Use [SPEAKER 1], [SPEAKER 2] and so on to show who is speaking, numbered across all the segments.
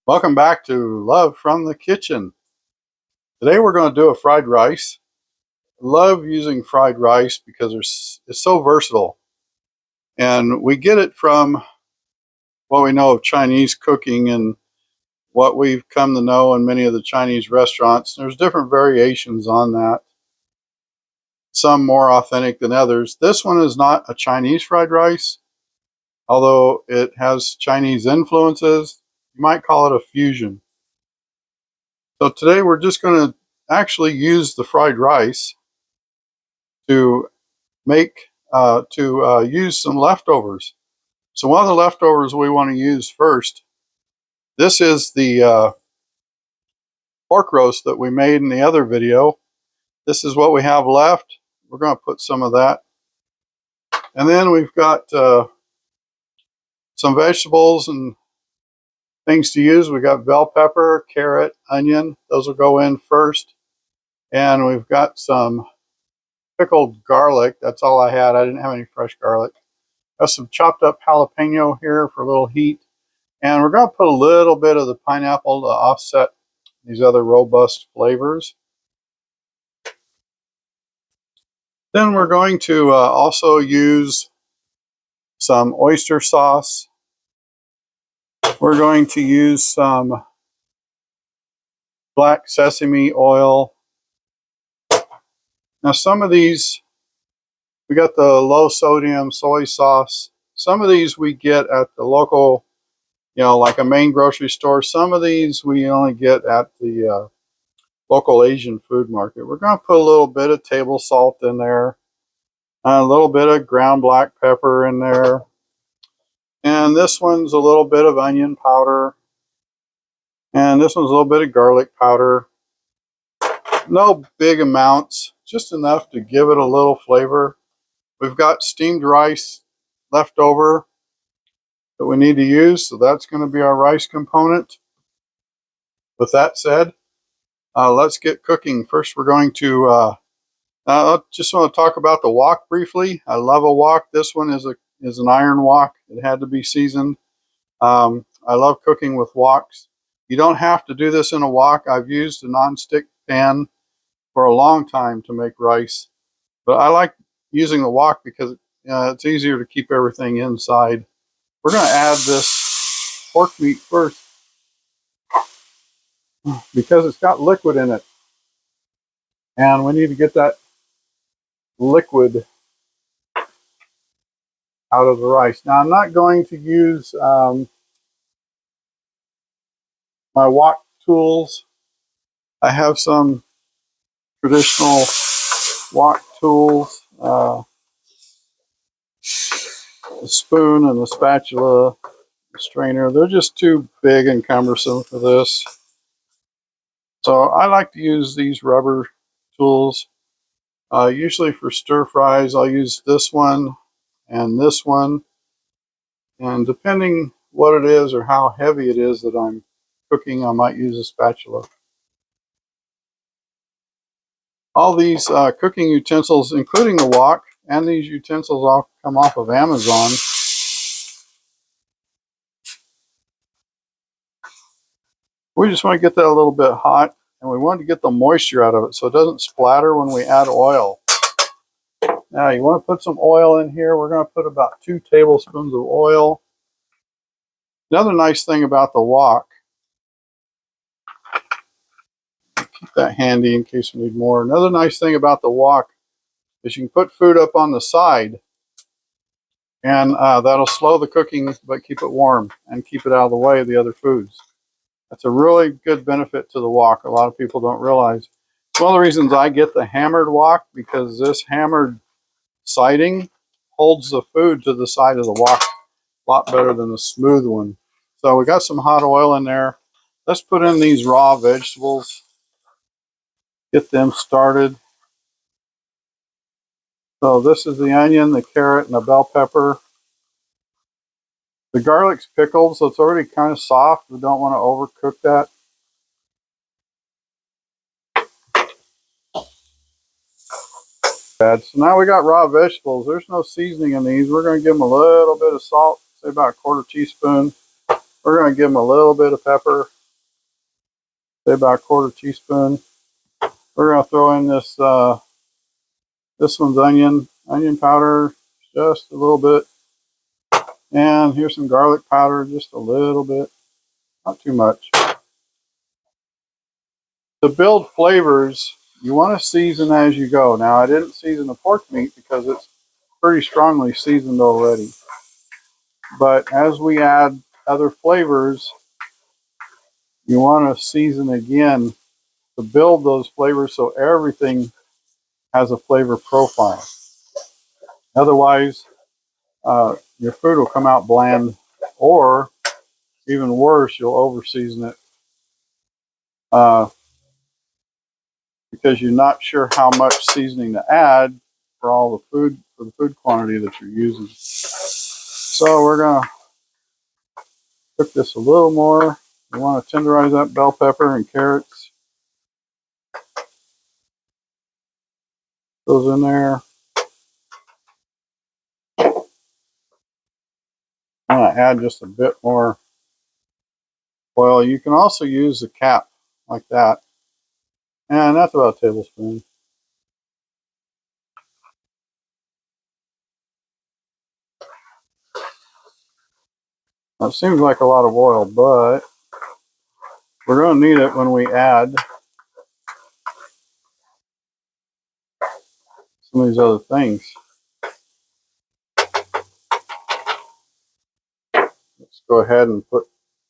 [SPEAKER 1] Welcome back to Love from the Kitchen. Today we're going to do a fried rice. I love using fried rice because it's so versatile. And we get it from what we know of Chinese cooking and what we've come to know in many of the Chinese restaurants. There's different variations on that, some more authentic than others. This one is not a Chinese fried rice, although it has Chinese influences. You might call it a fusion. So today we're just going to actually use the fried rice to use some leftovers. So one of the leftovers we want to use first, this is the pork roast that we made in the other video. This is what we have left. We're going to put some of that. And then we've got some vegetables and things to use. We got bell pepper, carrot, onion. Those will go in first. And we've got some pickled garlic. That's all I had. I didn't have any fresh garlic. Got some chopped up jalapeno here for a little heat. And we're going to put a little bit of the pineapple to offset these other robust flavors. Then we're going to also use some oyster sauce. We're going to use some black sesame oil. Now some of these, we got the low sodium soy sauce. Some of these we get at the local, like a main grocery store. Some of these we only get at the local Asian food market. We're going to put a little bit of table salt in there, a little bit of ground black pepper in there, and this one's a little bit of onion powder, and this one's a little bit of garlic powder. No big amounts, just enough to give it a little flavor. We've got steamed rice left over that we need to use, so that's going to be our rice component. With that said, let's get cooking. First, we're going to I just want to talk about the wok briefly. I love a wok. This one is an iron wok. It had to be seasoned. I love cooking with woks. You don't have to do this in a wok. I've used a non-stick pan for a long time to make rice, but I like using the wok because it's easier to keep everything inside. We're going to add this pork meat first because it's got liquid in it, and we need to get that liquid out of the rice. Now I'm not going to use my wok tools. I have some traditional wok tools, a spoon and a spatula, a strainer. They're just too big and cumbersome for this. So I like to use these rubber tools. Usually for stir fries, I'll use this one and this one. And depending what it is or how heavy it is that I'm cooking, I might use a spatula. All these cooking utensils, including the wok, and these utensils all come off of Amazon. We just want to get that a little bit hot, and we want to get the moisture out of it so it doesn't splatter when we add oil. Now you want to put some oil in here. We're going to put about 2 tablespoons of oil. Another nice thing about the wok, keep that handy in case we need more. Another nice thing about the wok is you can put food up on the side, and that'll slow the cooking but keep it warm and keep it out of the way of the other foods. That's a really good benefit to the wok. A lot of people don't realize. It's one of the reasons I get the hammered wok, because this hammered siding holds the food to the side of the wok a lot better than the smooth one. So we got some hot oil in there. Let's put in these raw vegetables. Get them started. So this is the onion, the carrot, and the bell pepper. The garlic's pickled, so it's already kind of soft. We don't want to overcook that. So now we got raw vegetables. There's no seasoning in these. We're going to give them a little bit of salt, say about 1/4 teaspoon. We're going to give them a little bit of pepper. say about a quarter teaspoon. We're going to throw in this one's onion powder, just a little bit. And here's some garlic powder, just a little bit, not too much. To build flavors, you want to season as you go. Now, I didn't season the pork meat because it's pretty strongly seasoned already. But as we add other flavors, you want to season again to build those flavors so everything has a flavor profile. Otherwise, your food will come out bland, or even worse, you'll over season it because you're not sure how much seasoning to add for all the food, for the food quantity that you're using. So we're going to cook this a little more. We want to tenderize that bell pepper and carrots. Those in there. I'm going to add just a bit more oil. You can also use a cap like that. And that's about a tablespoon. That seems like a lot of oil, but we're going to need it when we add some of these other things. Let's go ahead and put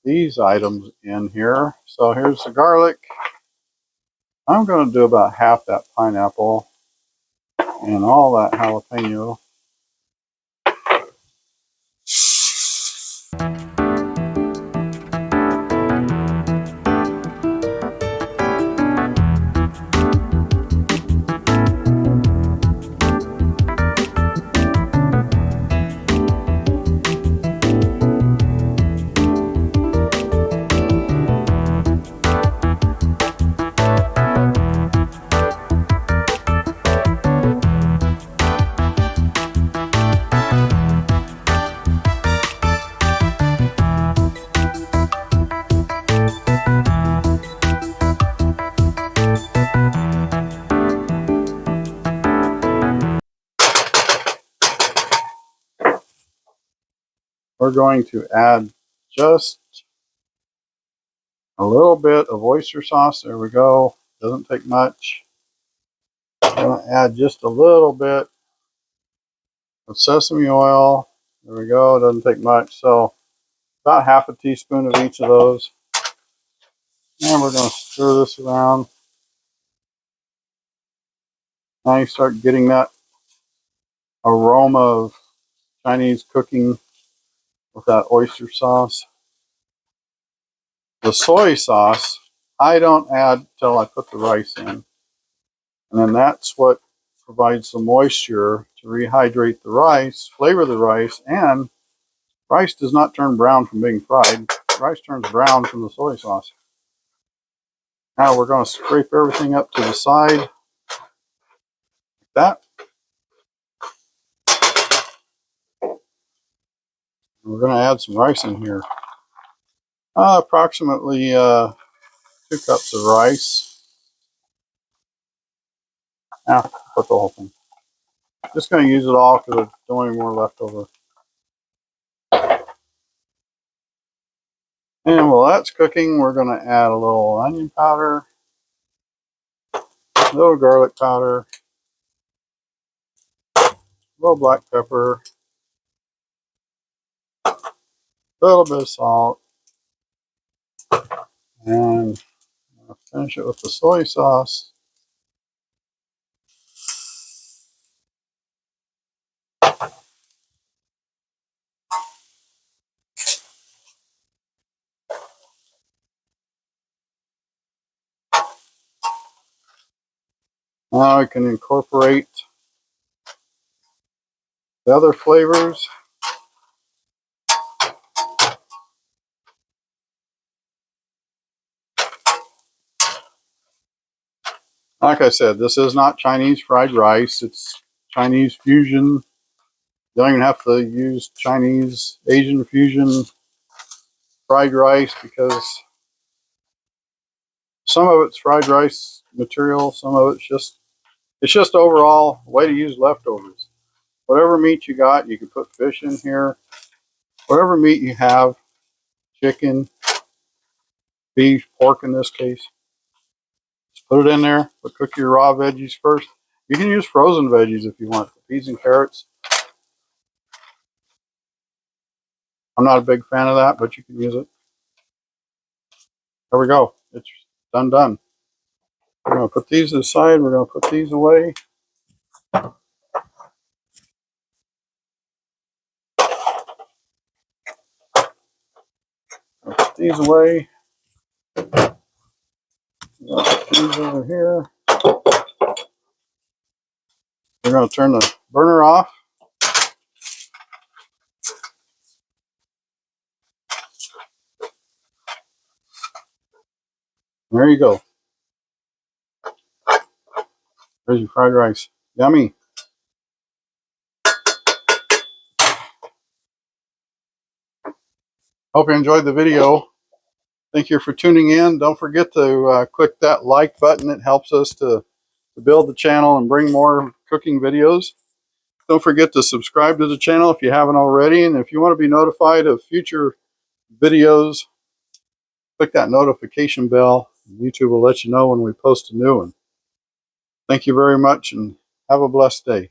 [SPEAKER 1] these items in here. So here's the garlic. I'm going to do about half that pineapple and all that jalapeno. We're going to add just a little bit of oyster sauce. There we go. Doesn't take much. I'm going to add just a little bit of sesame oil. There we go. Doesn't take much. So about half a teaspoon of each of those. And we're going to stir this around. Now you start getting that aroma of Chinese cooking with that oyster sauce. The soy sauce, I don't add till I put the rice in. And then that's what provides the moisture to rehydrate the rice, flavor the rice, and rice does not turn brown from being fried. Rice turns brown from the soy sauce. Now we're going to scrape everything up to the side like that. We're going to add some rice in here. Approximately 2 cups of rice. Now, put the whole thing. Just going to use it all because I don't want any more left over. And while that's cooking, we're going to add a little onion powder, a little garlic powder, a little black pepper, a little bit of salt, and I'll finish it with the soy sauce. Now I can incorporate the other flavors. Like I said, this is not Chinese fried rice. It's Chinese fusion. You don't even have to use Chinese Asian fusion fried rice because Some of it's fried rice material, some of it's just overall way to use leftovers. Whatever meat you got, you can put fish in here. Whatever meat you have, chicken, beef, pork in this case, just put it in there. But cook your raw veggies first. You can use frozen veggies if you want. Peas and carrots. I'm not a big fan of that, but you can use it. There we go. It's done. We're going to put these aside. We're going to put these away. Put these away. Put these over here. We're going to turn the burner off. There you go. There's your fried rice. Yummy. Hope you enjoyed the video. Thank you for tuning in. Don't forget to click that like button. It helps us to build the channel and bring more cooking videos. Don't forget to subscribe to the channel if you haven't already. And if you want to be notified of future videos, click that notification bell. YouTube will let you know when we post a new one. Thank you very much and have a blessed day.